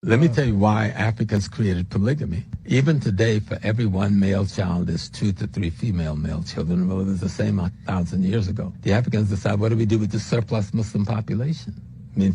Let me tell you why Africans created polygamy. Even today, for every one male child, there's 2 to 3 female male children. Well, it was the same 1,000 years ago. The Africans decided, what do we do with the surplus Muslim population?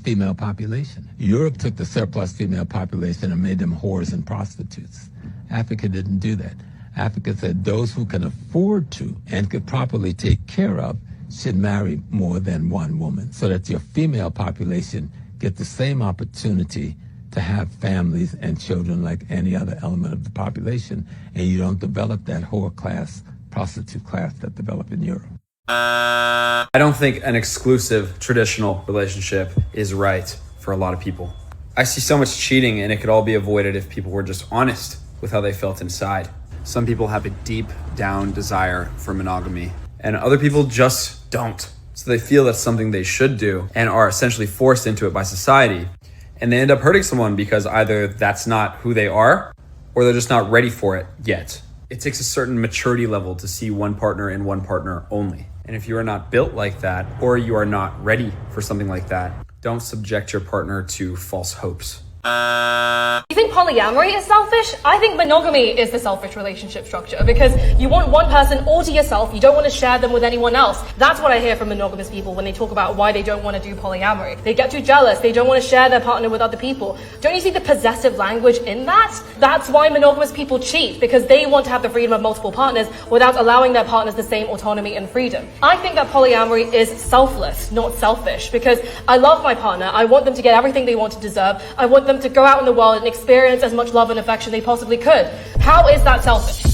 Female population. Europe took the surplus female population and made them whores and prostitutes. Africa didn't do that. Africa said those who can afford to and could properly take care of should marry more than one woman so that your female population get the same opportunity to have families and children like any other element of the population, and you don't develop that whore class, prostitute class that developed in Europe. I don't think an exclusive traditional relationship is right for a lot of people. I see so much cheating, and it could all be avoided if people were just honest with how they felt inside. Some people have a deep down desire for monogamy, and other people just don't. So they feel that's something they should do and are essentially forced into it by society. And they end up hurting someone because either that's not who they are or they're just not ready for it yet. It takes a certain maturity level to see one partner and one partner only. And if you are not built like that, or you are not ready for something like that, don't subject your partner to false hopes. You think polyamory is selfish? I think monogamy is the selfish relationship structure because you want one person all to yourself. You don't want to share them with anyone else. That's what I hear from monogamous people when they talk about why they don't want to do polyamory. They get too jealous. They don't want to share their partner with other people. Don't you see the possessive language in that? That's why monogamous people cheat, because they want to have the freedom of multiple partners without allowing their partners the same autonomy and freedom. I think that polyamory is selfless, not selfish, because I love my partner. I want them to get everything they want to deserve. I want them to go out in the world and experience as much love and affection they possibly could. How is that selfish?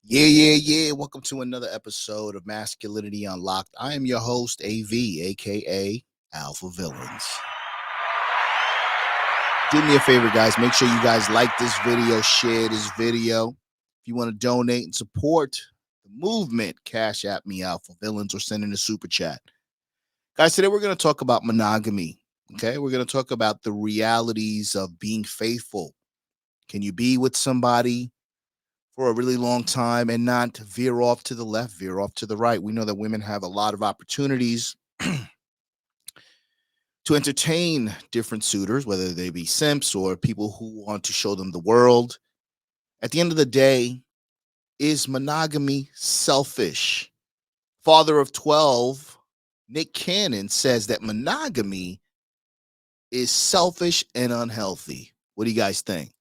Yeah. Welcome to another episode of Masculinity Unlocked. I am your host, AV, aka Alpha Villains. Do me a favor, guys. Make sure you guys like this video, share this video. If you want to donate and support the movement, cash at me, Alpha Villains, or send in a super chat. Guys, today we're going to talk about monogamy. Okay, we're going to talk about the realities of being faithful. Can you be with somebody for a really long time and not veer off to the left, veer off to the right? We know that women have a lot of opportunities to entertain different suitors, whether they be simps or people who want to show them the world. At the end of the day, is monogamy selfish? Father of 12, Nick Cannon, says that monogamy is selfish and unhealthy. What do you guys think?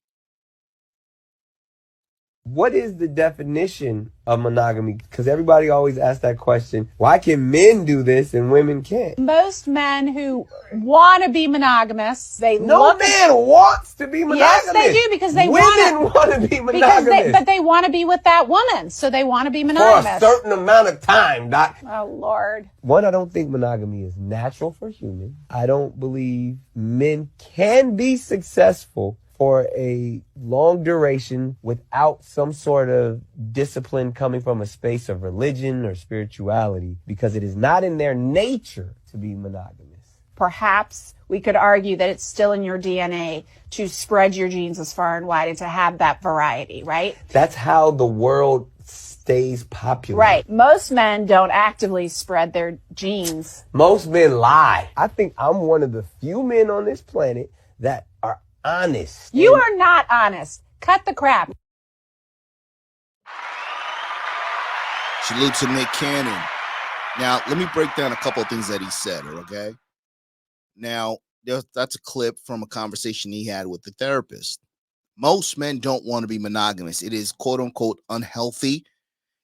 What is the definition of monogamy? Because everybody always asks that question. Why can men do this and women can't? Most men who want to be monogamous, No man wants to be monogamous. Yes, they do, because they women want to be monogamous. but they want to be with that woman, so they want to be monogamous. For a certain amount of time, Doc. Oh, Lord. One, I don't think monogamy is natural for humans. I don't believe men can be successful for a long duration without some sort of discipline coming from a space of religion or spirituality, because it is not in their nature to be monogamous. Perhaps we could argue that it's still in your DNA to spread your genes as far and wide and to have that variety, right? That's how the world stays popular. Right. Most men don't actively spread their genes. Most men lie. I think I'm one of the few men on this planet that are honest. You are not honest. Cut the crap. Salute to Nick Cannon. Now, let me break down a couple of things that he said, okay? Now, that's a clip from a conversation he had with the therapist. Most men don't want to be monogamous. It is quote-unquote unhealthy.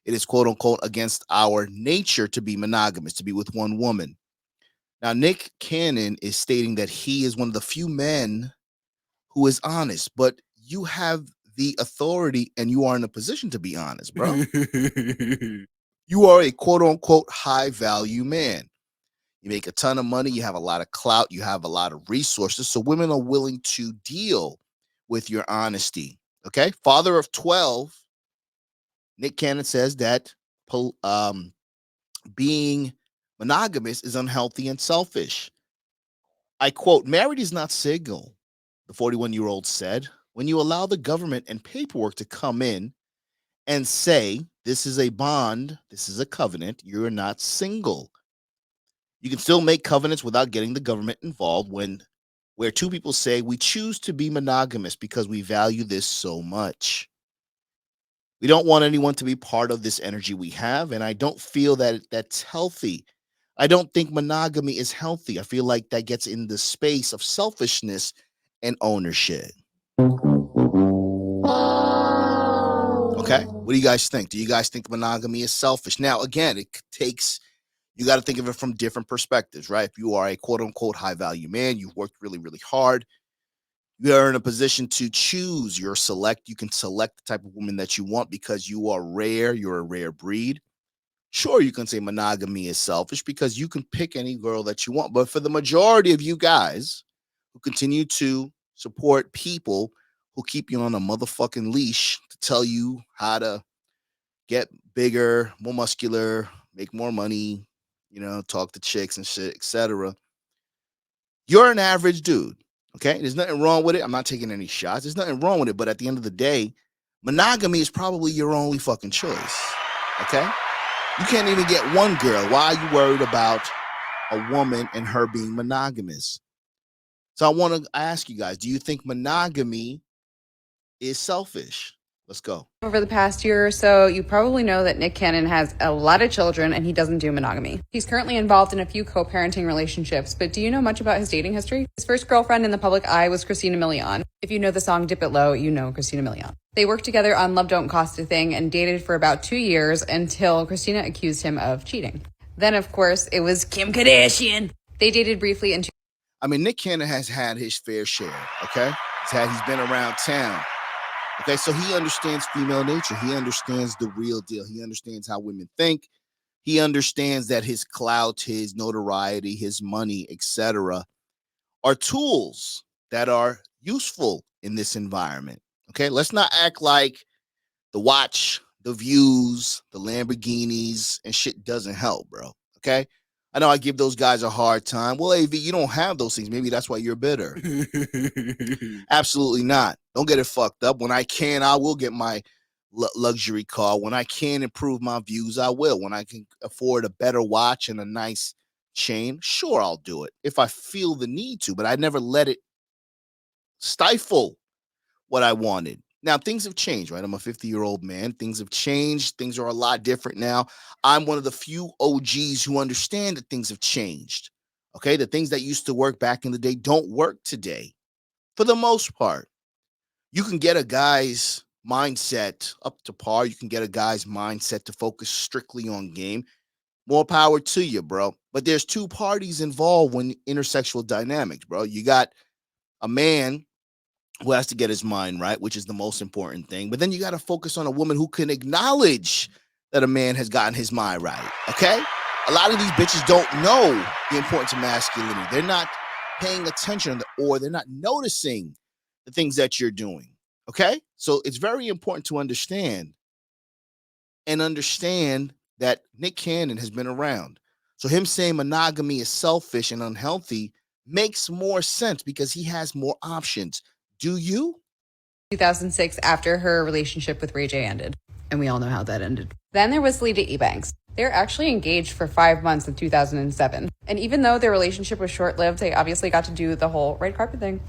It is quote-unquote against our nature to be monogamous, to be with one woman. Now, Nick Cannon is stating that he is one of the few men who is honest, but you have the authority and you are in a position to be honest, bro. You are a quote unquote high value man. You make a ton of money, you have a lot of clout, you have a lot of resources. So women are willing to deal with your honesty. Okay. Father of 12, Nick Cannon says that being monogamous is unhealthy and selfish. I quote, married is not single, the 41-year-old said. When you allow the government and paperwork to come in and say, this is a bond, this is a covenant, you're not single. You can still make covenants without getting the government involved where two people say we choose to be monogamous because we value this so much. We don't want anyone to be part of this energy we have, and I don't feel that that's healthy. I don't think monogamy is healthy. I feel like that gets in the space of selfishness and ownership. Okay, what do you guys think? Do you guys think monogamy is selfish? Now, again, you got to think of it from different perspectives, right? If you are a quote unquote high value man, you've worked really, really hard. You are in a position to choose you can select the type of woman that you want because you are rare. You're a rare breed. Sure, you can say monogamy is selfish because you can pick any girl that you want. But for the majority of you guys who continue to support people who keep you on a motherfucking leash to tell you how to get bigger, more muscular, make more money, talk to chicks and shit, etc. You're an average dude. Okay. There's nothing wrong with it. I'm not taking any shots. There's nothing wrong with it. But at the end of the day, monogamy is probably your only fucking choice. Okay. You can't even get one girl. Why are you worried about a woman and her being monogamous? So I want to ask you guys, do you think monogamy is selfish? Let's go. Over the past year or so, you probably know that Nick Cannon has a lot of children and he doesn't do monogamy. He's currently involved in a few co-parenting relationships, but do you know much about his dating history? His first girlfriend in the public eye was Christina Milian. If you know the song Dip It Low, you know Christina Milian. They worked together on Love Don't Cost a Thing and dated for about 2 years until Christina accused him of cheating. Then, of course, it was Kim Kardashian. They dated briefly in Nick Cannon has had his fair share, okay? He's been around town. Okay, so he understands female nature. He understands the real deal. He understands how women think. He understands that his clout, his notoriety, his money, etc., are tools that are useful in this environment. Okay, let's not act like the watch, the views, the Lamborghinis, and shit doesn't help, bro. Okay, I know I give those guys a hard time. Well, AV, you don't have those things. Maybe that's why you're bitter. Absolutely not. Don't get it fucked up. When I can, I will get my luxury car. When I can improve my views, I will. When I can afford a better watch and a nice chain, sure, I'll do it if I feel the need to. But I never let it stifle what I wanted. Now, things have changed, right? I'm a 50-year-old man. Things have changed. Things are a lot different now. I'm one of the few OGs who understand that things have changed. Okay? The things that used to work back in the day don't work today for the most part. You can get a guy's mindset up to par. You can get a guy's mindset to focus strictly on game. More power to you, bro. But there's two parties involved when intersexual dynamics, bro. You got a man who has to get his mind right, which is the most important thing. But then you got to focus on a woman who can acknowledge that a man has gotten his mind right. Okay? A lot of these bitches don't know the importance of masculinity. They're not paying attention or they're not noticing the things that you're doing. Okay? So it's very important to understand that Nick Cannon has been around. So him saying monogamy is selfish and unhealthy makes more sense because he has more options. Do you? 2006 after her relationship with Ray J ended. And we all know how that ended. Then there was Lita Ebanks. They're actually engaged for 5 months in 2007. And even though their relationship was short-lived, they obviously got to do the whole red carpet thing.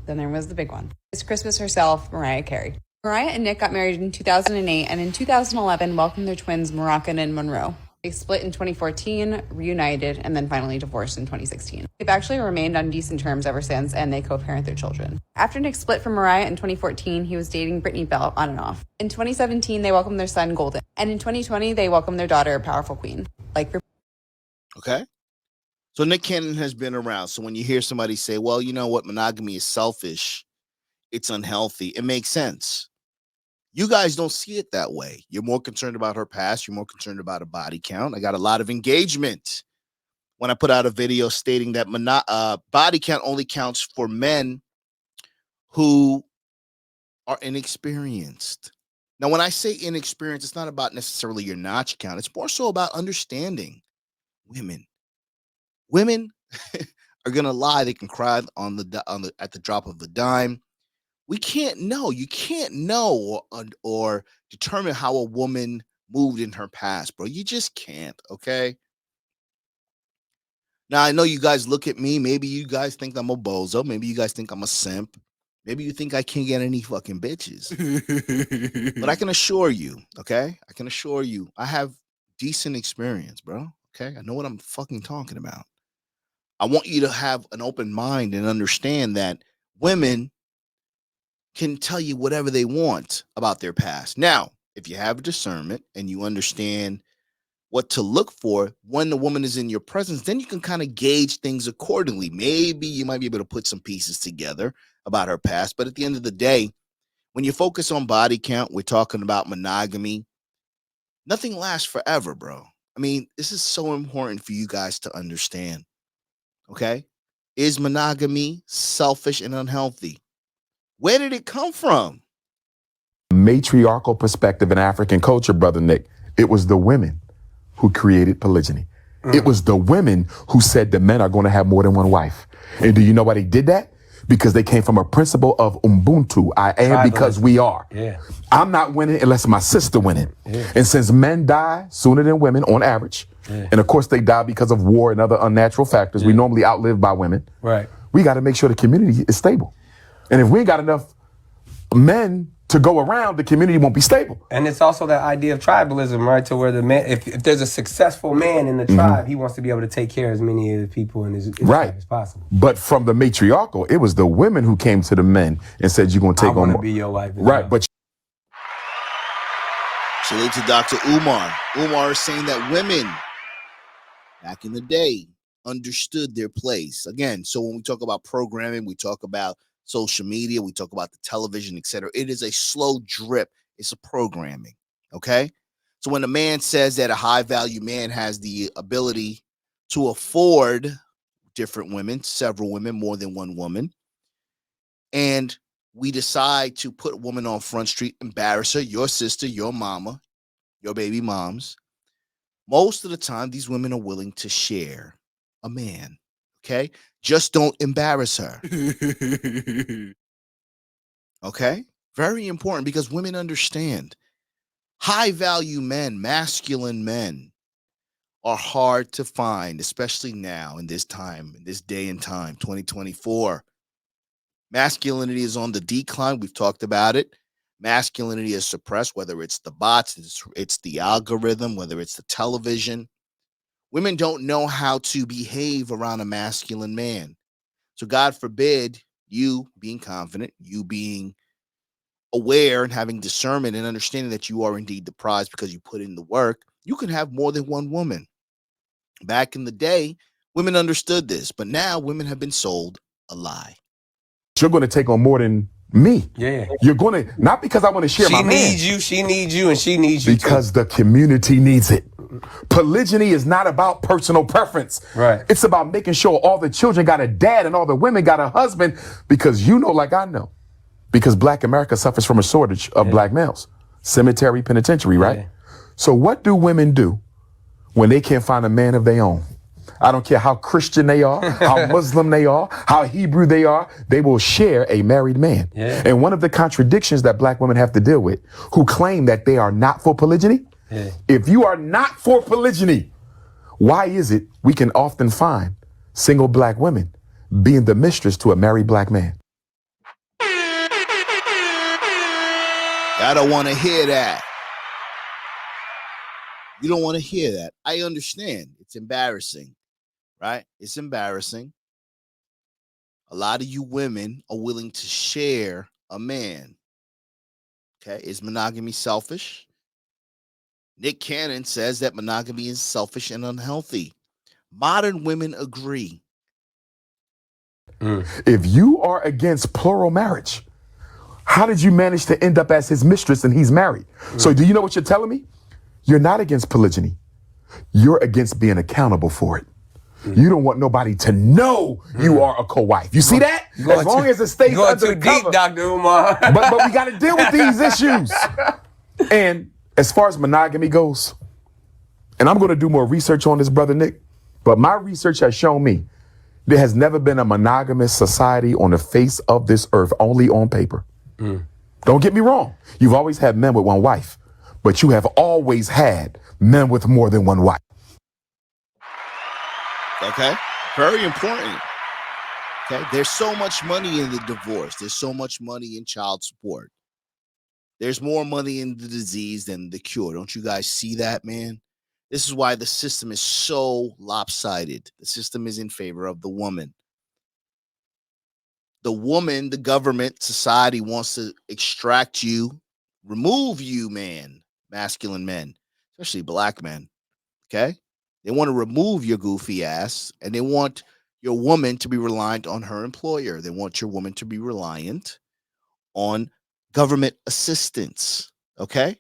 Then there was the big one. It's Christmas herself, Mariah Carey. Mariah and Nick got married in 2008 and in 2011 welcomed their twins Moroccan and Monroe. They split in 2014, reunited, and then finally divorced in 2016. They've actually remained on decent terms ever since, and they co-parent their children. After Nick split from Mariah in 2014, he was dating Brittany Bell on and off. In 2017, they welcomed their son Golden. And in 2020, they welcomed their daughter Powerful Queen. Okay. So Nick Cannon has been around. So when you hear somebody say, well, you know what, monogamy is selfish, it's unhealthy, it makes sense. You guys don't see it that way. You're more concerned about her past. You're more concerned about a body count. I got a lot of engagement. when I put out a video stating that body count only counts for men who are inexperienced. Now, when I say inexperienced, it's not about necessarily your notch count. It's more so about understanding women. Women are gonna lie. They can cry at the drop of a dime. We can't know. You can't know or determine how a woman moved in her past, bro. You just can't. Okay. Now, I know you guys look at me. Maybe you guys think I'm a bozo. Maybe you guys think I'm a simp. Maybe you think I can't get any fucking bitches. But I can assure you, okay? I can assure you, I have decent experience, bro. Okay? I know what I'm fucking talking about. I want you to have an open mind and understand that women can tell you whatever they want about their past. Now, if you have discernment and you understand what to look for when the woman is in your presence, then you can kind of gauge things accordingly. Maybe you might be able to put some pieces together about her past. But at the end of the day, when you focus on body count, we're talking about monogamy. Nothing lasts forever, bro. I mean, this is so important for you guys to understand. Okay? Is monogamy selfish and unhealthy? Where did it come from? Matriarchal perspective in African culture, Brother Nick. It was the women who created polygyny. It was the women who said the men are going to have more than one wife. And do you know why they did that? Because they came from a principle of Ubuntu. I am because we are. Yeah. I'm not winning unless my sister winning. Yeah. And since men die sooner than women on average, and of course they die because of war and other unnatural factors, we normally outlive by women. Right. We got to make sure the community is stable. And if we ain't got enough men to go around, the community won't be stable. And it's also that idea of tribalism, right? To where the man, if there's a successful man in the tribe, he wants to be able to take care of as many of the people in his tribe as possible. But from the matriarchal, it was the women who came to the men and said, "You're gonna take on more." I want to be your wife. Right, but salute to Dr. Umar. Umar is saying that women back in the day understood their place. Again, so when we talk about programming, we talk about social media, we talk about the television, etc. It is a slow drip. It's a programming. Okay. So when a man says that a high value man has the ability to afford different women, several women, more than one woman, and we decide to put a woman on Front Street, embarrass her, your sister, your mama, your baby moms, most of the time these women are willing to share a man. Okay. Just don't embarrass her. Okay. Very important, because women understand high value men, masculine men are hard to find, especially now in this time, in this day and time, 2024. Masculinity is on the decline. We've talked about it. Masculinity is suppressed, whether it's the bots, it's the algorithm, whether it's the television. Women don't know how to behave around a masculine man. So God forbid you being confident, you being aware and having discernment and understanding that you are indeed the prize because you put in the work, you can have more than one woman. Back in the day, women understood this, but now women have been sold a lie. You're going to take on more than me. Yeah. You're going to, not because I want to share my man. She needs you, and she needs you because the community needs it. Polygyny is not about personal preference. Right. It's about making sure all the children got a dad and all the women got a husband, because you know, like I know, because Black America suffers from a shortage of Black males. Cemetery, penitentiary, right? Yeah. So what do women do when they can't find a man of their own? I don't care how Christian they are, how Muslim they are, how Hebrew they are, they will share a married man. Yeah. And one of the contradictions that Black women have to deal with, who claim that they are not for polygyny, if you are not for polygyny, why is it we can often find single Black women being the mistress to a married Black man? I don't want to hear that. You don't want to hear that. I understand. It's embarrassing, right? It's embarrassing. A lot of you women are willing to share a man. Okay. Is monogamy selfish? Nick Cannon says that monogamy is selfish and unhealthy. Modern women agree. If you are against plural marriage, how did you manage to end up as his mistress and he's married? So do you know what you're telling me? You're not against polygyny. You're against being accountable for it. You don't want nobody to know you are a co-wife. You see that? As long as it stays under the cover. Deep, Dr. Umar. but we got to deal with these issues. And as far as monogamy goes, and I'm going to do more research on this, Brother Nick, but my research has shown me there has never been a monogamous society on the face of this earth, only on paper. Don't get me wrong. You've always had men with one wife, but you have always had men with more than one wife. Okay, very important. Okay, there's so much money in the divorce. There's so much money in child support. There's more money in the disease than the cure. Don't you guys see that, man? This is why the system is so lopsided. The system is in favor of the woman. The woman, the government, society wants to extract you, remove you, man, masculine men, especially black men. Okay? They want to remove your goofy ass, and they want your woman to be reliant on her employer. They want your woman to be reliant on government assistance. Okay?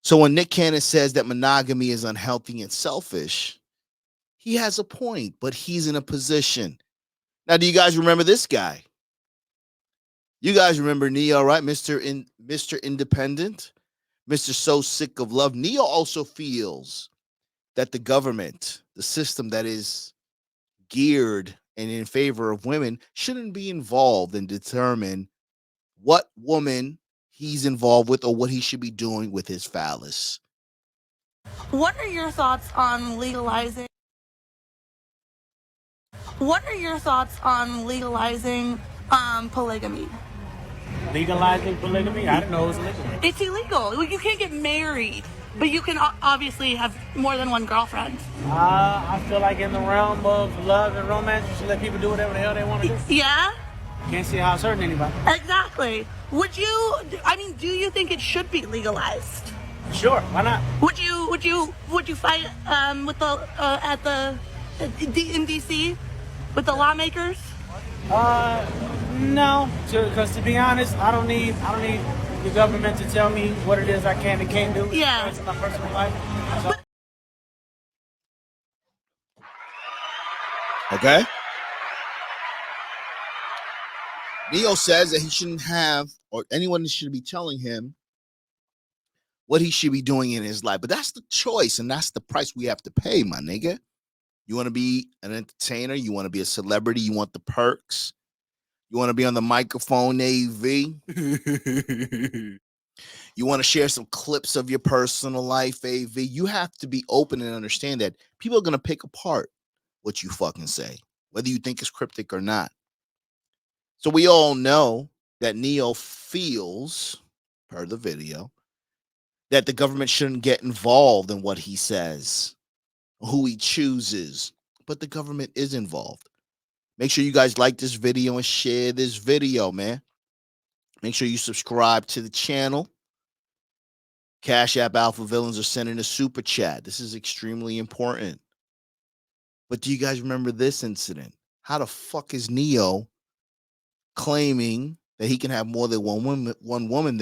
So when Nick Cannon says that monogamy is unhealthy and selfish, he has a point, but he's in a position. Now, do you guys remember this guy? You guys remember Neo, right? Mr. Independent, Mr. So Sick of Love. Neo also feels that the government, the system that is geared and in favor of women, shouldn't be involved and determine what woman he's involved with or what he should be doing with his phallus. What are your thoughts on legalizing? What are your thoughts on legalizing polygamy? Legalizing polygamy? I didn't know it was illegal. It's illegal. You can't get married, but you can obviously have more than one girlfriend. I feel like in the realm of love and romance, you should let people do whatever the hell they want to do. Yeah? Can't see how it's hurting anybody. Exactly. Do you think it should be legalized? Sure, why not? Would you fight in DC with the lawmakers? No, because to be honest, I don't need the government to tell me what it is I can and can't do. Yeah. It's my personal life. So. Okay. Neo says that he shouldn't have, or anyone should be telling him what he should be doing in his life. But that's the choice, and that's the price we have to pay, my nigga. You want to be an entertainer? You want to be a celebrity? You want the perks? You want to be on the microphone, AV? You want to share some clips of your personal life, AV? You have to be open and understand that people are going to pick apart what you fucking say, whether you think it's cryptic or not. So we all know that Neo feels, per the video, that the government shouldn't get involved in what he says, who he chooses, but the government is involved. Make sure you guys like this video and share this video, man. Make sure you subscribe to the channel. Cash App Alpha Villains are sending a super chat. This is extremely important. But do you guys remember this incident? How the fuck is Neo claiming that he can have more than one woman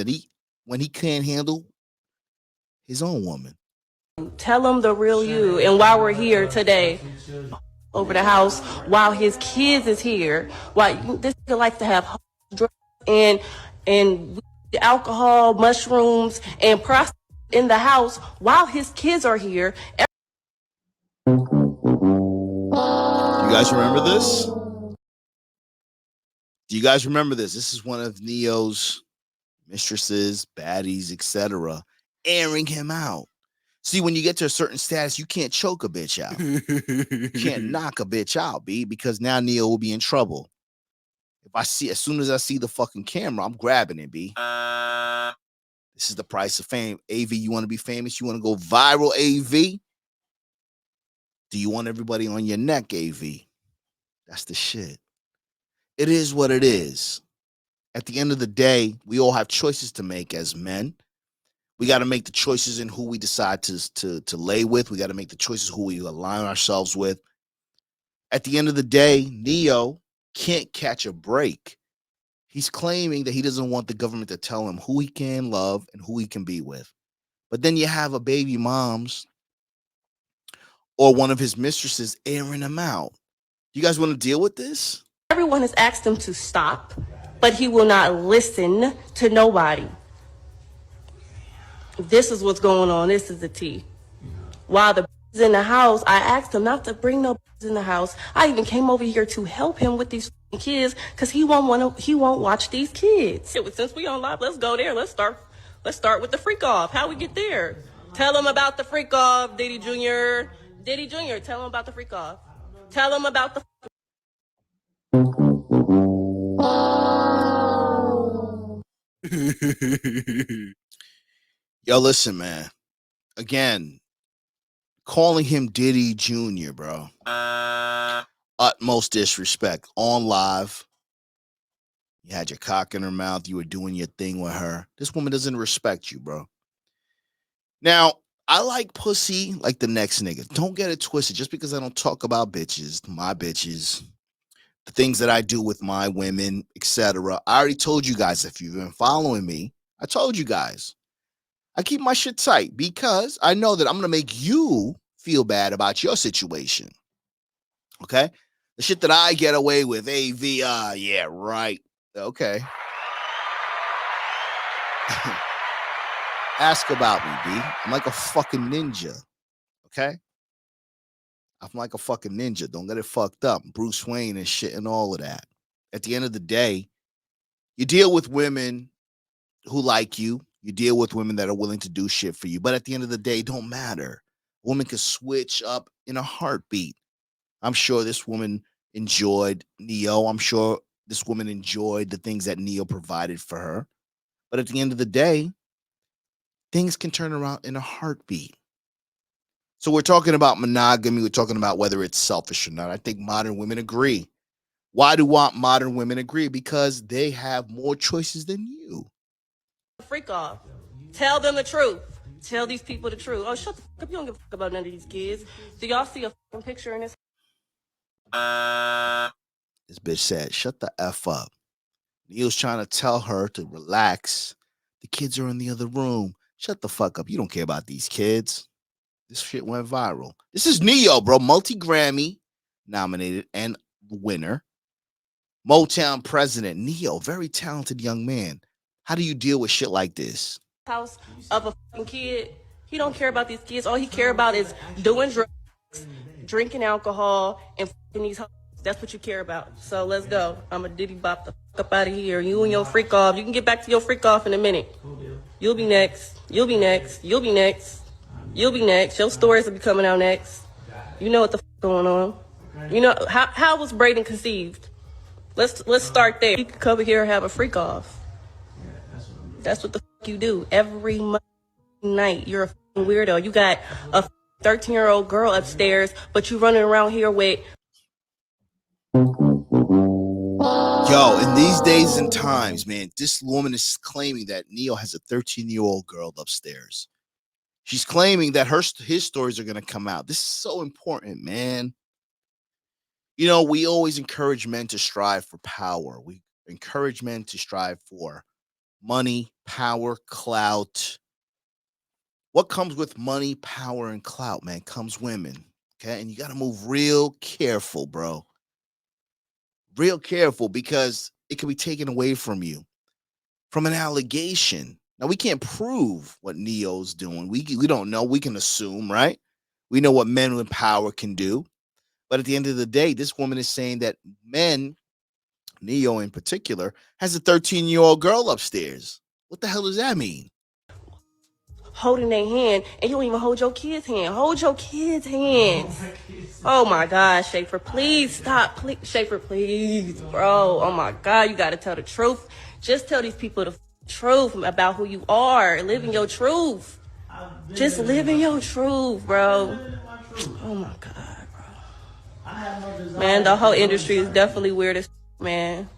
when he can't handle his own woman? Tell him the real you. And while we're here today, over the house, while his kids is here, while this nigga likes to have drugs and alcohol, mushrooms, and prostitutes in the house while his kids are here. You guys remember this? Do you guys remember this? This is one of Neo's mistresses, baddies, etc., airing him out. See, when you get to a certain status, you can't choke a bitch out. You can't knock a bitch out, B, because now Neo will be in trouble. As soon as I see the fucking camera, I'm grabbing it, B. This is the price of fame. AV, you want to be famous? You want to go viral, AV? Do you want everybody on your neck, AV? That's the shit. It is what it is. At the end of the day, we all have choices to make as men. We got to make the choices in who we decide to lay with. We got to make the choices who we align ourselves with. At the end of the day, Neo can't catch a break. He's claiming that he doesn't want the government to tell him who he can love and who he can be with. But then you have a baby moms or one of his mistresses airing him out. You guys want to deal with this? Everyone has asked him to stop, but he will not listen to nobody. This is what's going on. This is the tea. While the is in the house, I asked him not to bring no in the house. I even came over here to help him with these kids because he won't watch these kids. Since we on live, let's go there. Let's start with the freak off. How we get there? Tell him about the freak off, Diddy Jr. Diddy Jr. Tell him about the freak off. Tell him about the. Yo, listen, man. Again, calling him Diddy Jr., bro. Utmost disrespect. On live. You had your cock in her mouth. You were doing your thing with her. This woman doesn't respect you, bro. Now, I like pussy like the next nigga. Don't get it twisted. Just because I don't talk about bitches, my bitches, the things that I do with my women, etc. I already told you guys, if you've been following me, I told you guys. I keep my shit tight because I know that I'm going to make you feel bad about your situation. Okay? The shit that I get away with, AV, yeah, right. Okay. Ask about me, B. I'm like a fucking ninja. Okay? I'm like a fucking ninja. Don't get it fucked up. Bruce Wayne and shit and all of that. At the end of the day, you deal with women who like you. You deal with women that are willing to do shit for you. But at the end of the day, it don't matter. A woman can switch up in a heartbeat. I'm sure this woman enjoyed Neo. I'm sure this woman enjoyed the things that Neo provided for her. But at the end of the day, things can turn around in a heartbeat. So we're talking about monogamy. We're talking about whether it's selfish or not. I think modern women agree. Why do modern women agree? Because they have more choices than you. Freak off. Tell them the truth. Tell these people the truth. Oh, shut the fuck up. You don't give a fuck about none of these kids. Do y'all see a fucking picture in this? This bitch said, shut the F up. Neil's trying to tell her to relax. The kids are in the other room. Shut the fuck up. You don't care about these kids. This shit went viral. This is Neo, bro. Multi-Grammy nominated and winner. Motown president. Neo, very talented young man. How do you deal with shit like this? House of a fucking kid. He don't care about these kids. All he care about is doing drugs, drinking alcohol, and fucking these hoes. That's what you care about. So let's go. I'm a diddy bop the fuck up out of here. You and your freak off. You can get back to your freak off in a minute. You'll be next. You'll be next. You'll be next. You'll be next. Your stories will be coming out next. You know what the fuck going on. You know how was Braden conceived? Let's start there. You can come here and have a freak off. That's what the fuck you do every night. You're a fucking weirdo. You got a 13-year-old girl upstairs, but you running around here with. Yo, in these days and times, man, this woman is claiming that Neo has a 13-year-old girl upstairs. She's claiming that his stories are going to come out. This is so important, man. You know, we always encourage men to strive for power. We encourage men to strive for money, power, clout. What comes with money, power, and clout, man, comes women. Okay. And you got to move real careful, bro. Real careful, because it can be taken away from you from an allegation. Now, we can't prove what Neo's doing. We don't know. We can assume, right? We know what men with power can do. But at the end of the day, this woman is saying that men, Neo in particular, has a 13-year-old girl upstairs. What the hell does that mean? Holding their hand, and you don't even hold your kid's hand. Hold your kid's hands. Oh my God, Schaefer, please stop. Please, Schaefer, please, bro. Oh my God, you gotta tell the truth. Just tell these people the truth about who you are. Live in your truth. Just live in your truth, bro. Oh my God, bro. Man, the whole industry is definitely weird as man.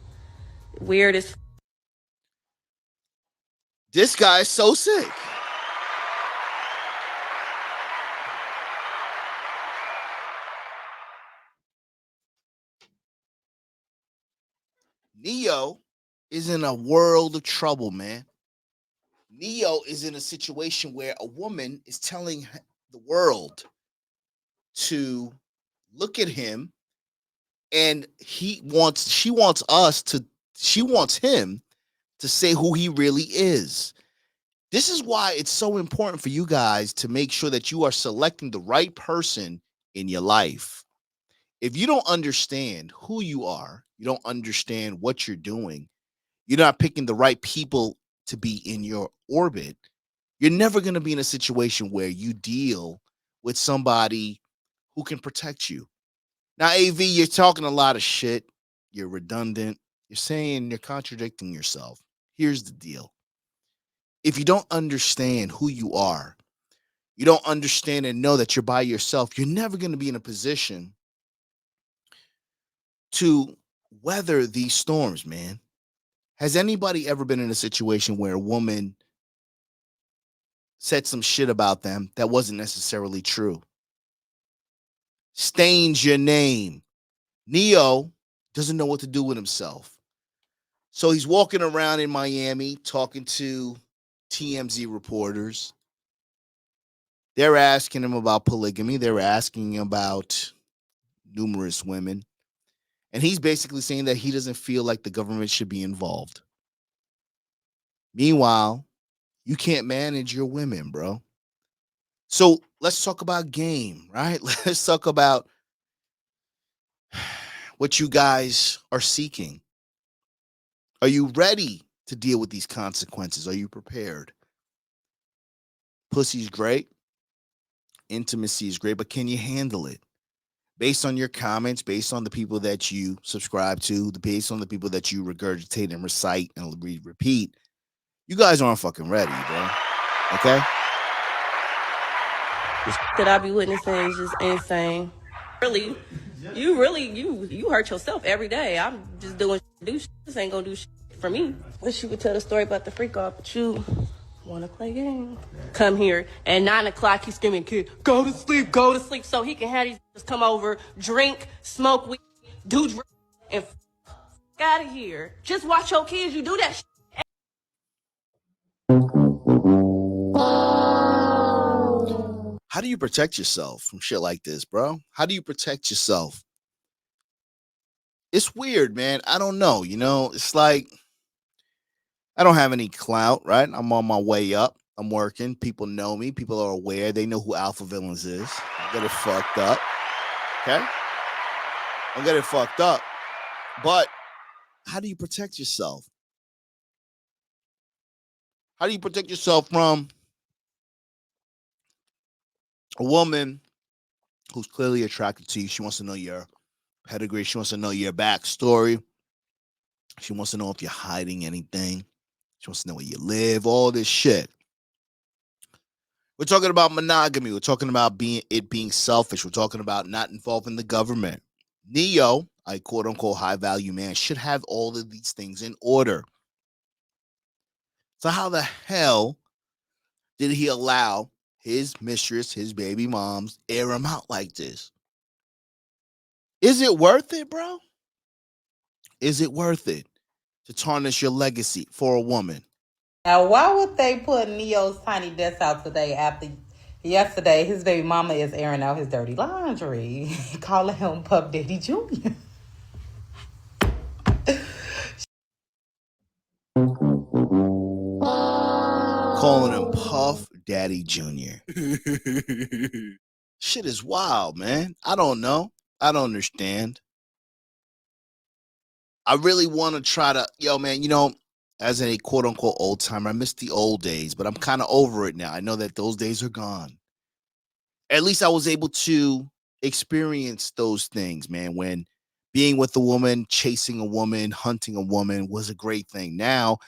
Weird as. This guy is so sick. Neo is in a world of trouble, man. Neo is in a situation where a woman is telling the world to look at him, and she wants him to say who he really is. This is why it's so important for you guys to make sure that you are selecting the right person in your life. If you don't understand who you are, you don't understand what you're doing, you're not picking the right people to be in your orbit, you're never going to be in a situation where you deal with somebody who can protect you. Now, AV, you're talking a lot of shit. You're redundant. You're contradicting yourself. Here's the deal. If you don't understand who you are, you don't understand and know that you're by yourself, you're never going to be in a position to weather these storms, man. Has anybody ever been in a situation where a woman said some shit about them that wasn't necessarily true? Stains your name. Neo doesn't know what to do with himself. So he's walking around in Miami talking to TMZ reporters. They're asking him about polygamy. They're asking him about numerous women. And he's basically saying that he doesn't feel like the government should be involved. Meanwhile, you can't manage your women, bro. So let's talk about game, right? Let's talk about what you guys are seeking. Are you ready to deal with these consequences? Are you prepared? Pussy's great. Intimacy is great, but can you handle it? Based on your comments, based on the people that you subscribe to, based on the people that you regurgitate and recite and repeat, you guys aren't fucking ready, bro. Okay? The that I be witnessing is just insane. You hurt yourself every day. I'm just doing shit. This ain't gonna do shit for me. Wish you could tell the story about the freak off, but you wanna play games. Come here at 9 o'clock, he's screaming, kid, go to sleep, so he can have these just come over, drink, smoke weed, do drugs, and out of here. Just watch your kids. You do that shit. How do you protect yourself from shit like this, bro? How do you protect yourself? It's weird, man. I don't know. It's like I don't have any clout, right? I'm on my way up. I'm working. People know me. People are aware. They know who Alpha Villains is. I get it fucked up. Okay? I get it fucked up. But how do you protect yourself? How do you protect yourself from a woman who's clearly attracted to you? She wants to know your pedigree. She wants to know your backstory. She wants to know if you're hiding anything. She wants to know where you live, all this shit. We're talking about monogamy. We're talking about being selfish. We're talking about not involving the government. Neo, a quote unquote high value man, should have all of these things in order. So how the hell did he allow his mistress, his baby moms, air him out like this? Is it worth it, bro? Is it worth it to tarnish your legacy for a woman? Now, why would they put Neo's tiny desk out today after yesterday his baby mama is airing out his dirty laundry, calling him Pup Daddy Jr.? Calling him Puff Daddy Jr. Shit is wild, man. I don't know. I don't understand. I really want to try to, man, as a quote unquote old timer, I miss the old days, but I'm kind of over it now. I know that those days are gone. At least I was able to experience those things, man, when being with a woman, chasing a woman, hunting a woman was a great thing. Now,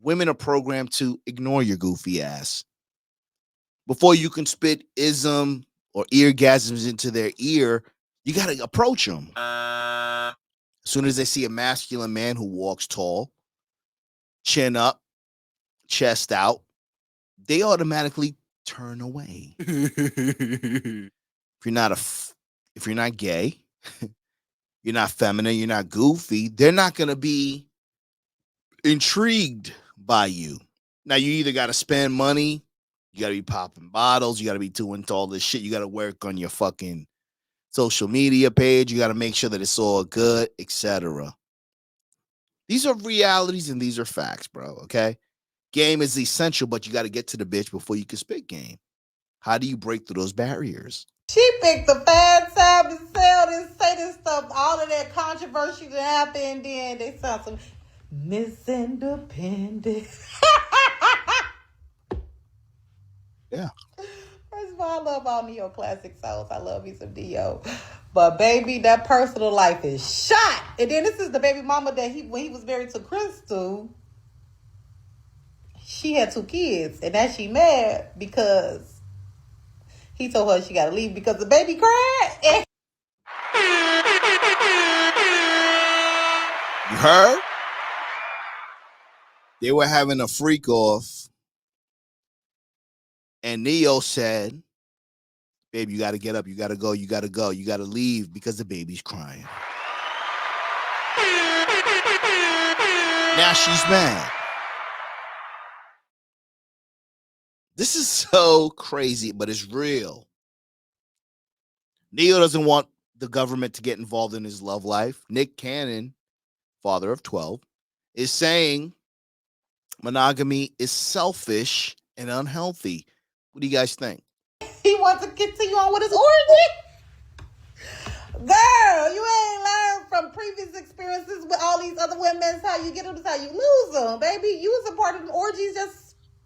women are programmed to ignore your goofy ass. Before you can spit ism or eargasms into their ear, you got to approach them. As soon as they see a masculine man who walks tall, chin up, chest out, they automatically turn away. If you're not gay, you're not feminine, you're not goofy, they're not going to be intrigued by you. Now, you either got to spend money, you got to be popping bottles, you got to be doing all this shit, you got to work on your fucking social media page. You got to make sure that it's all good, etc. These are realities and these are facts, bro. Okay. Game is essential, but you got to get to the bitch before you can spit game. How do you break through those barriers? She picked the bad time to sell this, say this stuff, all of that controversy that happened, then they sound some Miss Independent. Yeah. First of all, I love all neoclassic songs. I love me some Dio. But baby, that personal life is shot. And then this is the baby mama that when he was married to Crystal, she had 2 kids. And now she mad because he told her she got to leave because the baby cried. You heard? They were having a freak off. And Neo said, babe, you got to get up. You got to go. You got to go. You got to leave because the baby's crying. Now she's mad. This is so crazy, but it's real. Neo doesn't want the government to get involved in his love life. Nick Cannon, father of 12, is saying monogamy is selfish and unhealthy. What do you guys think? He wants to continue on with his orgy. Girl, you ain't learned from previous experiences with all these other women. That's how you get them, that's how you lose them, baby. You was a part of the orgies,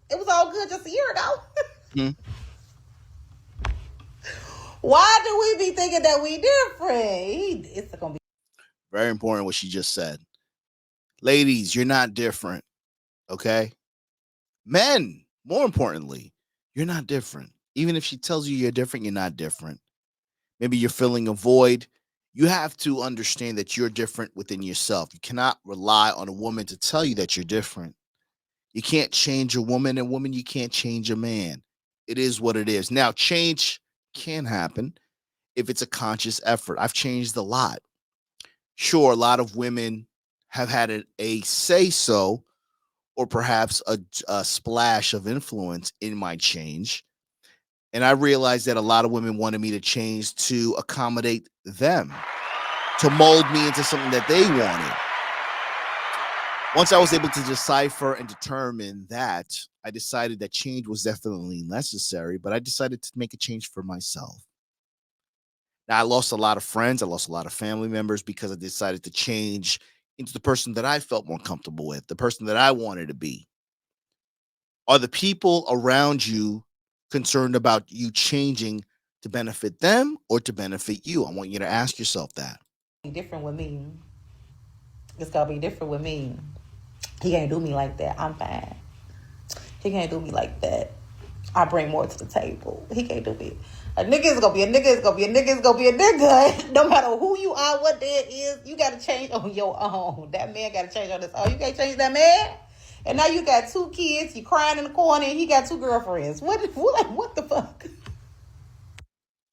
it was all good just a year ago. Why do we be thinking that we different? It's gonna be very important what she just said. Ladies, you're not different, okay? Men, more importantly, you're not different. Even if she tells you you're different, you're not different. Maybe you're filling a void. You have to understand that you're different within yourself. You cannot rely on a woman to tell you that you're different. You can't change a woman, and woman, you can't change a man. It is what it is. Now, change can happen if it's a conscious effort. I've changed a lot. Sure, a lot of women have had a say-so or perhaps a splash of influence in my change. And I realized that a lot of women wanted me to change to accommodate them, to mold me into something that they wanted. Once I was able to decipher and determine that, I decided that change was definitely necessary, but I decided to make a change for myself. Now, I lost a lot of friends. I lost a lot of family members because I decided to change into the person that I felt more comfortable with, the person that I wanted to be. Are the people around you concerned about you changing to benefit them or to benefit you? I want you to ask yourself that. Different with me. It's gonna be different with me. He can't do me like that. I'm fine. He can't do me like that. I bring more to the table. He can't do me. A nigga is gonna be a nigga. Is gonna be a nigga. Is gonna be a nigga. No matter who you are, what that is, you gotta change on your own. That man gotta change on his own. You can't change that man. And now you got 2 kids. You crying in the corner, and he got 2 girlfriends. What the fuck?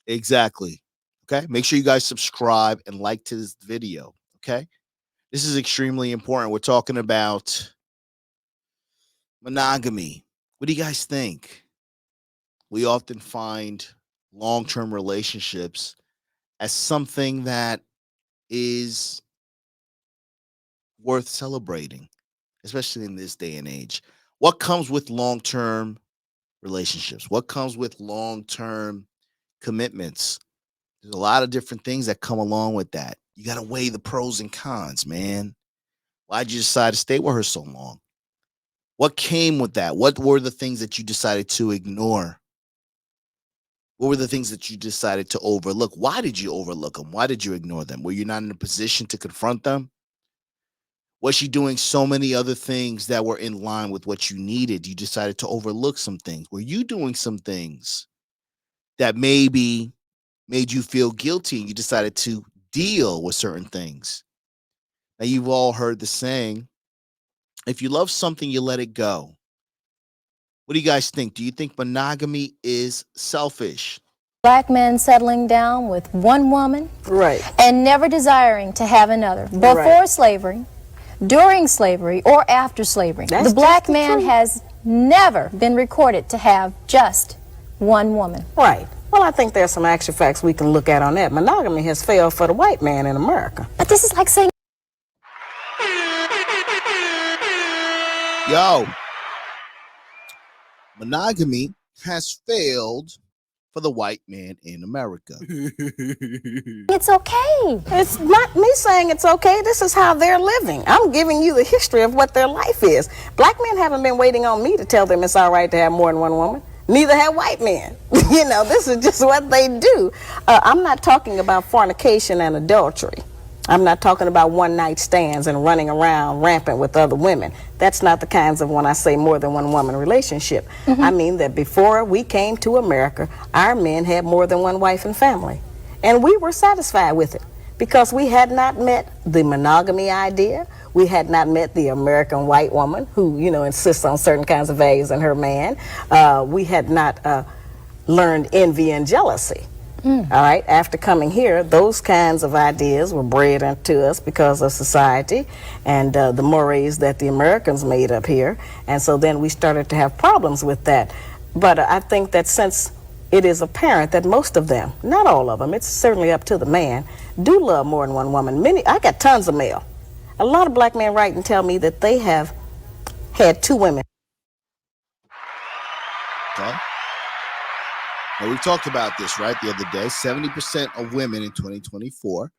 Exactly. Okay. Make sure you guys subscribe and like to this video. Okay. This is extremely important. We're talking about monogamy. What do you guys think? We often find long-term relationships as something that is worth celebrating, especially in this day and age. What comes with long-term relationships? What comes with long-term commitments? There's a lot of different things that come along with that. You got to weigh the pros and cons, man. Why'd you decide to stay with her so long? What came with that? What were the things that you decided to ignore? What were the things that you decided to overlook? Why did you overlook them? Why did you ignore them? Were you not in a position to confront them? Was she doing so many other things that were in line with what you needed? You decided to overlook some things. Were you doing some things that maybe made you feel guilty and you decided to deal with certain things? Now, you've all heard the saying, if you love something, you let it go. What do you guys think? Do you think monogamy is selfish? Black men settling down with one woman, right, and never desiring to have another. Before slavery, during slavery, or after slavery, the black man has never been recorded to have just one woman. Right. Well, I think there's some actual facts we can look at on that. Monogamy has failed for the white man in America. But this is like saying... Yo, monogamy has failed for the white man in America. It's okay. It's not me saying it's okay. This is how they're living. I'm giving you the history of what their life is. Black men haven't been waiting on me to tell them it's all right to have more than one woman. Neither have white men. You know, this is just what they do. I'm not talking about fornication and adultery. I'm not talking about one-night stands and running around rampant with other women. That's not the kinds of, when I say more than one woman relationship. I mean that before we came to America, our men had more than one wife and family. And we were satisfied with it because we had not met the monogamy idea. We had not met the American white woman who, you know, insists on certain kinds of values in her man. We had not learned envy and jealousy. All right, after coming here, those kinds of ideas were bred into us because of society and the mores that the Americans made up here. And so then we started to have problems with that. But I think that since it is apparent that most of them, not all of them, it's certainly up to the man, do love more than one woman. I got tons of mail. A lot of black men write and tell me that they have had two women. Okay. Now, we talked about this, right, the other day. 70% of women in 2024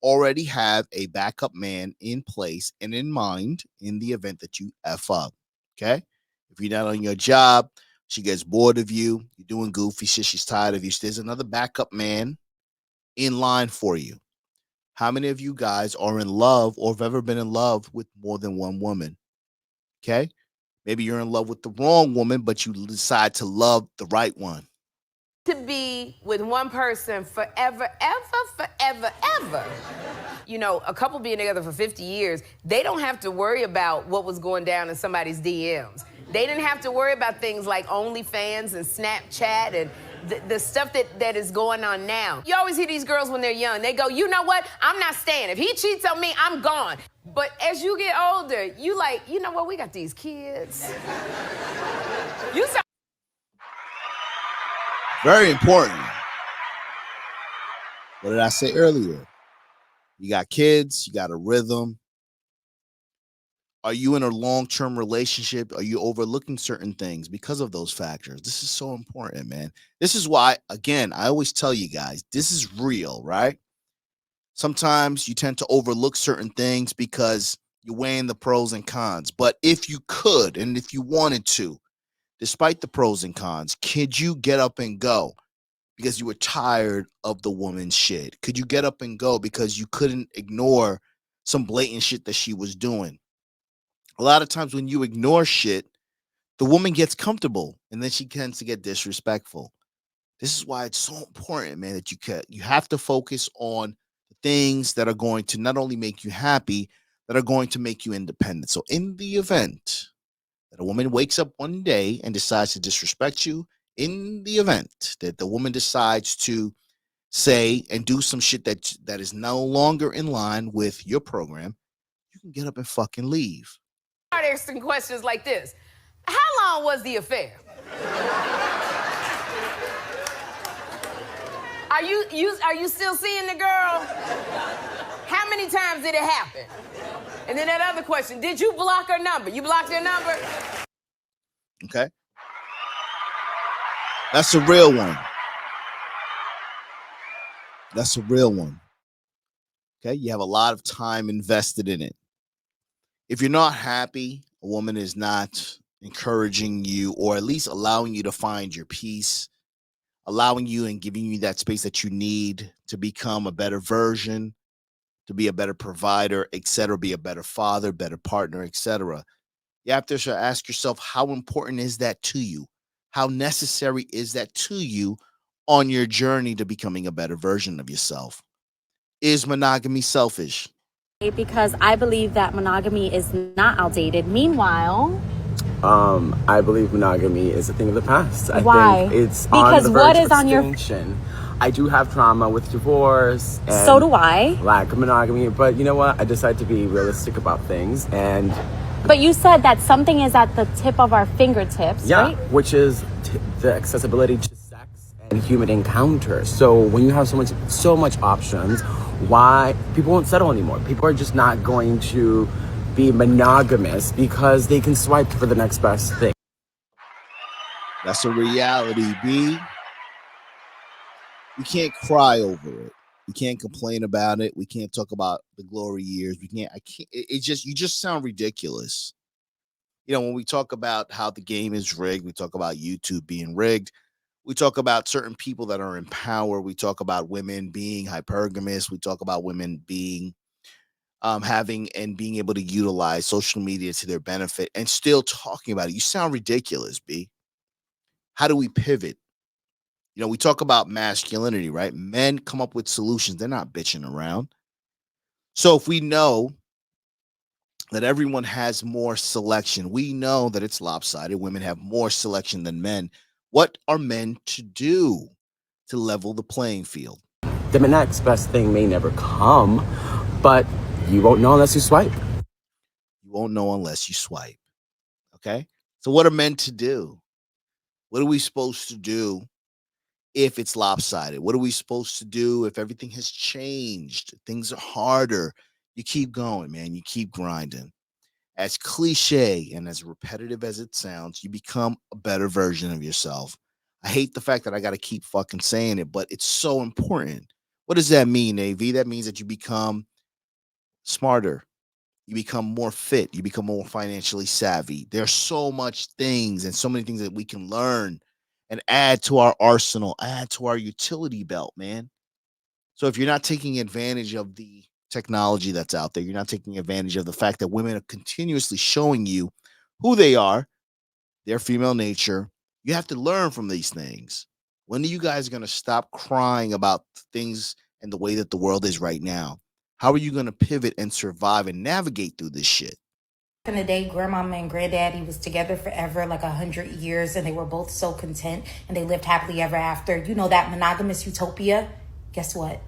already have a backup man in place and in mind in the event that you F up, okay? If you're not on your job, she gets bored of you, you're doing goofy shit, she's tired of you, so there's another backup man in line for you. How many of you guys are in love or have ever been in love with more than one woman, okay? Maybe you're in love with the wrong woman, but you decide to love the right one. To be with one person forever, ever. You know, a couple being together for 50 years, they don't have to worry about what was going down in somebody's DMs. They didn't have to worry about things like OnlyFans and Snapchat and the stuff that is going on now. You always hear these girls when they're young. They go, you know what? I'm not staying. If he cheats on me, I'm gone. But as you get older, you like, you know what? We got these kids. You start. Very important. What did I say earlier? You got kids, you got a rhythm. Are you in a long-term relationship? Are you overlooking certain things because of those factors? This is so important, man. This is why, again, I always tell you guys, this is real, right? Sometimes you tend to overlook certain things because you're weighing the pros and cons. But if you could, and if you wanted to, despite the pros and cons, could you get up and go because you were tired of the woman's shit? Could you get up and go because you couldn't ignore some blatant shit that she was doing? A lot of times when you ignore shit, the woman gets comfortable and then she tends to get disrespectful. This is why it's so important, man, that you have to focus on the things that are going to not only make you happy, that are going to make you independent. So in the event that a woman wakes up one day and decides to disrespect you, in the event that the woman decides to say and do some shit that is no longer in line with your program, you can get up and fucking leave. Start asking questions like this. How long was the affair? Are you still seeing the girl? How many times did it happen? And then that other question, did you block her number? You blocked her number? Okay. That's a real one. That's a real one. Okay. You have a lot of time invested in it. If you're not happy, a woman is not encouraging you or at least allowing you to find your peace, allowing you and giving you that space that you need to become a better version, to be a better provider, etc., be a better father, better partner, etc. You have to ask yourself, how important is that to you? How necessary is that to you on your journey to becoming a better version of yourself? Is monogamy selfish? Because I believe that monogamy is not outdated. Meanwhile, I believe monogamy is a thing of the past. Why? I think it's because on the what verge is of on your... extinction. I do have trauma with divorce. And so do I. Lack of monogamy. But you know what? I decided to be realistic about things. And but you said that something is at the tip of our fingertips, yeah, right? Which is the accessibility to sex human encounter. So when you have so much options, why people won't settle anymore? People are just not going to be monogamous because they can swipe for the next best thing. That's a reality, B. We can't cry over it. We can't complain about it. We can't talk about the glory years. We can't. I can't. You just sound ridiculous. You know, when we talk about how the game is rigged, we talk about YouTube being rigged. We talk about certain people that are in power. We talk about women being hypergamous. We talk about women being having and being able to utilize social media to their benefit and still talking about it. You sound ridiculous, B. How do we pivot? You know, we talk about masculinity, right? Men come up with solutions. They're not bitching around. So if we know that everyone has more selection, we know that it's lopsided. Women have more selection than men. What are men to do to level the playing field? The next best thing may never come, but you won't know unless you swipe. You won't know unless you swipe. Okay? So what are men to do? What are we supposed to do if it's lopsided? What are we supposed to do if everything has changed? Things are harder. You keep going, man. You keep grinding. As cliche and as repetitive as it sounds, you become a better version of yourself. I hate the fact that I got to keep fucking saying it, but it's so important. What does that mean, AV? That means that you become smarter. You become more fit. You become more financially savvy. There's so much things and so many things that we can learn and add to our arsenal, add to our utility belt, man. So if you're not taking advantage of the technology that's out there, you're not taking advantage of the fact that women are continuously showing you who they are, their female nature. You have to learn from these things. When are you guys going to stop crying about things and the way that the world is right now? How are you going to pivot and survive and navigate through this shit? In the day, grandmama and granddaddy was together forever, like 100 years, and they were both so content and they lived happily ever after. You know, that monogamous utopia? Guess what?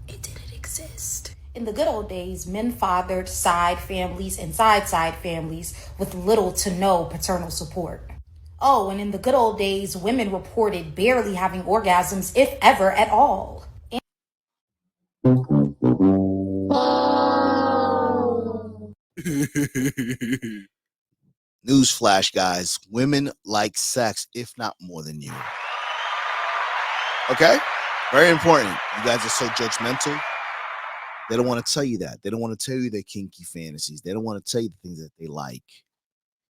It didn't exist. In the good old days, men fathered side families and side families with little to no paternal support. Oh, and in the good old days, women reported barely having orgasms, if ever at all. Newsflash, guys. Women like sex, if not more than you. Okay? Very important. You guys are so judgmental. They don't want to tell you that. They don't want to tell you their kinky fantasies. They don't want to tell you the things that they like.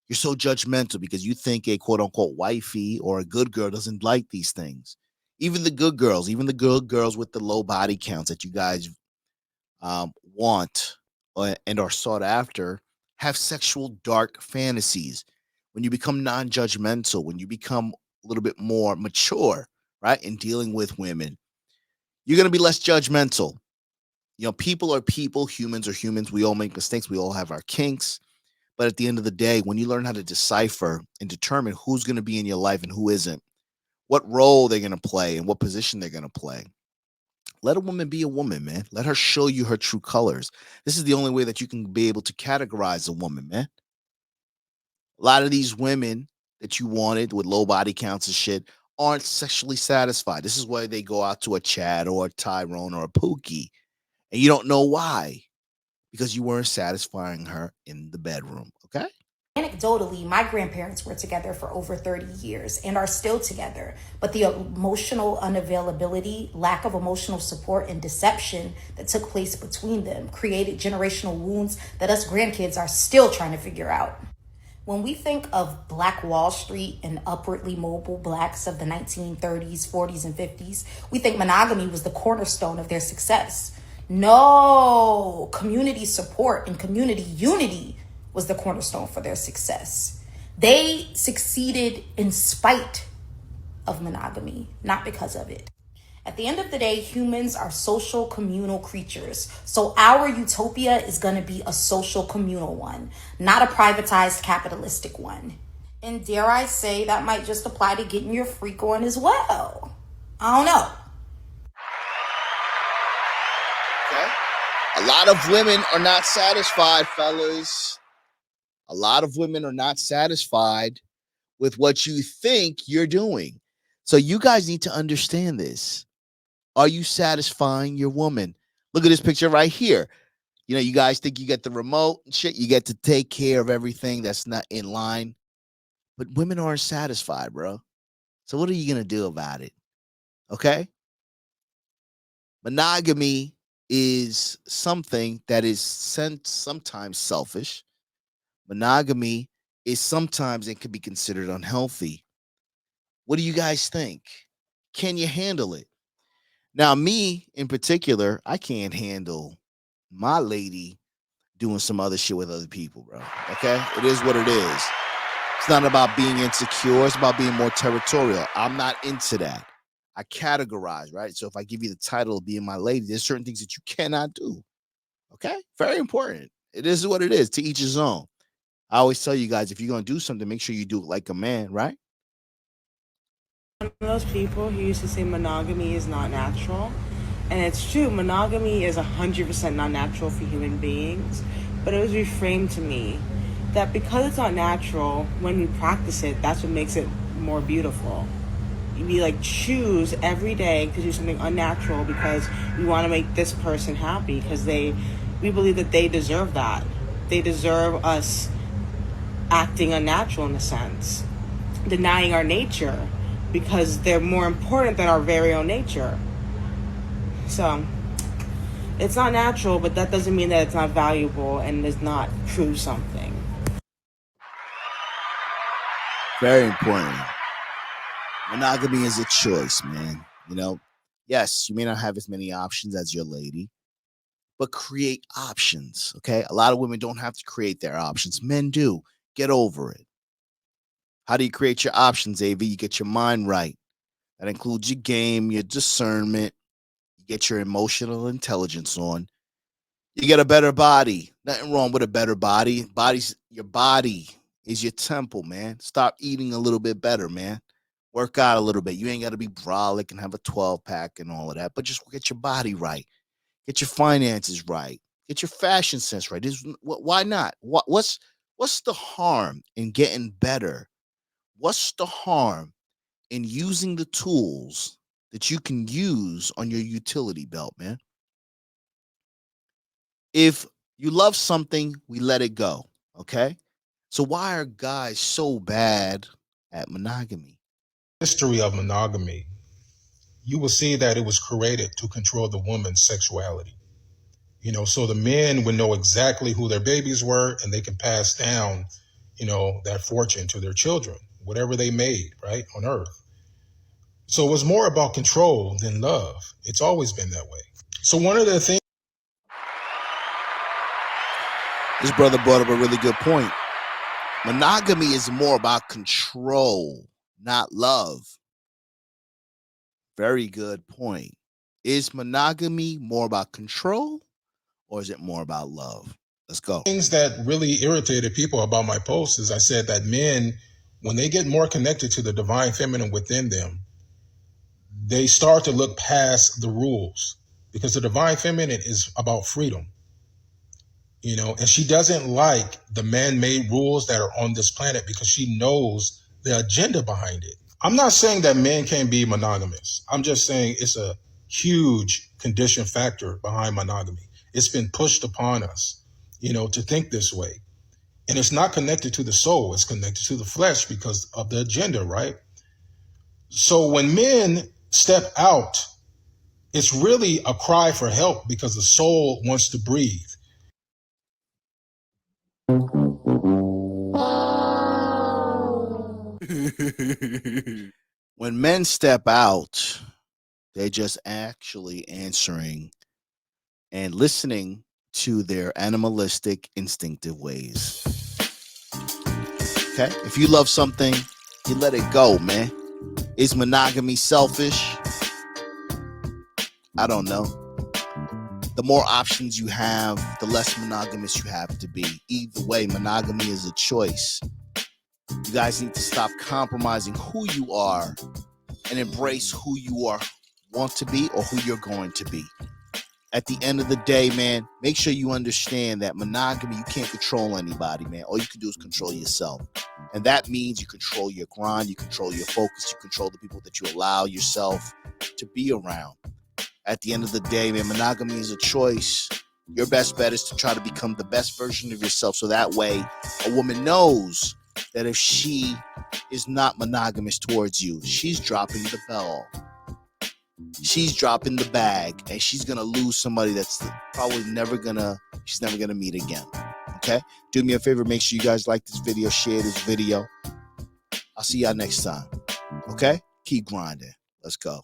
You're so judgmental because you think a quote unquote wifey or a good girl doesn't like these things. Even the good girls with the low body counts that you guys want and are sought after have sexual dark fantasies. When you become non-judgmental, when you become a little bit more mature, right, in dealing with women, you're going to be less judgmental. You know, people are people, humans are humans. We all make mistakes. We all have our kinks. But at the end of the day, when you learn how to decipher and determine who's going to be in your life and who isn't, what role they're going to play and what position they're going to play, let a woman be a woman, man. Let her show you her true colors. This is the only way that you can be able to categorize a woman, man. A lot of these women that you wanted with low body counts and shit aren't sexually satisfied. This is why they go out to a Chad or a Tyrone or a Pookie. And you don't know why. Because you weren't satisfying her in the bedroom, okay? Anecdotally, my grandparents were together for over 30 years and are still together, but the emotional unavailability, lack of emotional support, and deception that took place between them created generational wounds that us grandkids are still trying to figure out. When we think of Black Wall Street and upwardly mobile Blacks of the 1930s, 40s, and 50s, we think monogamy was the cornerstone of their success. No, community support and community unity was the cornerstone for their success. They succeeded in spite of monogamy, not because of it. At the end of the day, humans are social communal creatures. So our utopia is going to be a social communal one, not a privatized capitalistic one. And dare I say that might just apply to getting your freak on as well. I don't know. A lot of women are not satisfied, fellas. A lot of women are not satisfied with what you think you're doing. So you guys need to understand this. Are you satisfying your woman? Look at this picture right here. You know, you guys think you get the remote and shit. You get to take care of everything that's not in line. But women aren't satisfied, bro. So what are you going to do about it? Okay? Monogamy is something that is sometimes selfish. Monogamy is sometimes it can be considered unhealthy. What do you guys think? Can you handle it? Now, me in particular, I can't handle my lady doing some other shit with other people, bro. Okay? It is what it is. It's not about being insecure. It's about being more territorial. I'm not into that. I categorize, right? So if I give you the title of being my lady, there's certain things that you cannot do. Okay? Very important. It is what it is. To each his own. I always tell you guys, if you're going to do something, make sure you do it like a man, right? One of those people who used to say monogamy is not natural. And it's true, monogamy is 100% not natural for human beings. But it was reframed to me that because it's not natural, when we practice it, that's what makes it more beautiful. We like choose every day to do something unnatural because we want to make this person happy because we believe that they deserve that. They deserve us acting unnatural in a sense, denying our nature because they're more important than our very own nature. So it's not natural, but that doesn't mean that it's not valuable and does not prove something. Very important. Monogamy is a choice, man. You know, yes, you may not have as many options as your lady, but create options, okay? A lot of women don't have to create their options. Men do. Get over it. How do you create your options, AV? You get your mind right. That includes your game, your discernment. You get your emotional intelligence on. You get a better body. Nothing wrong with a better body. Your body is your temple, man. Stop eating a little bit better, man. Work out a little bit. You ain't got to be brolic and have a 12-pack and all of that, but just get your body right. Get your finances right. Get your fashion sense right. Why not? What's the harm in getting better? What's the harm in using the tools that you can use on your utility belt, man? If you love something, we let it go, okay? So why are guys so bad at monogamy? History of monogamy, you will see that it was created to control the woman's sexuality. You know, so the men would know exactly who their babies were and they can pass down, you know, that fortune to their children, whatever they made, right, on earth. So it was more about control than love. It's always been that way. So one of the things. This brother brought up a really good point. Monogamy is more about control, not love. Very good point. Is monogamy more about control or is it more about love? Let's go. Things that really irritated people about my post is I said that men, when they get more connected to the divine feminine within them, they start to look past the rules because the divine feminine is about freedom. You know, and she doesn't like the man-made rules that are on this planet because she knows the agenda behind it. I'm not saying that men can't be monogamous. I'm just saying it's a huge condition factor behind monogamy. It's been pushed upon us, you know, to think this way. And it's not connected to the soul. It's connected to the flesh because of the agenda, right? So when men step out, it's really a cry for help because the soul wants to breathe. When men step out, they're just actually answering and listening to their animalistic, instinctive ways. Okay? If you love something, you let it go, man. Is monogamy selfish? I don't know. The more options you have, the less monogamous you have to be. Either way, monogamy is a choice. You guys need to stop compromising who you are and embrace who you want to be or who you're going to be. At the end of the day, man, make sure you understand that monogamy, you can't control anybody, man. All you can do is control yourself. And that means you control your grind, you control your focus, you control the people that you allow yourself to be around. At the end of the day, man, monogamy is a choice. Your best bet is to try to become the best version of yourself, so that way a woman knows that if she is not monogamous towards you, she's dropping the ball. She's dropping the bag, and she's going to lose somebody that's probably never going to meet again. Okay? Do me a favor, make sure you guys like this video, share this video. I'll see y'all next time. Okay? Keep grinding. Let's go.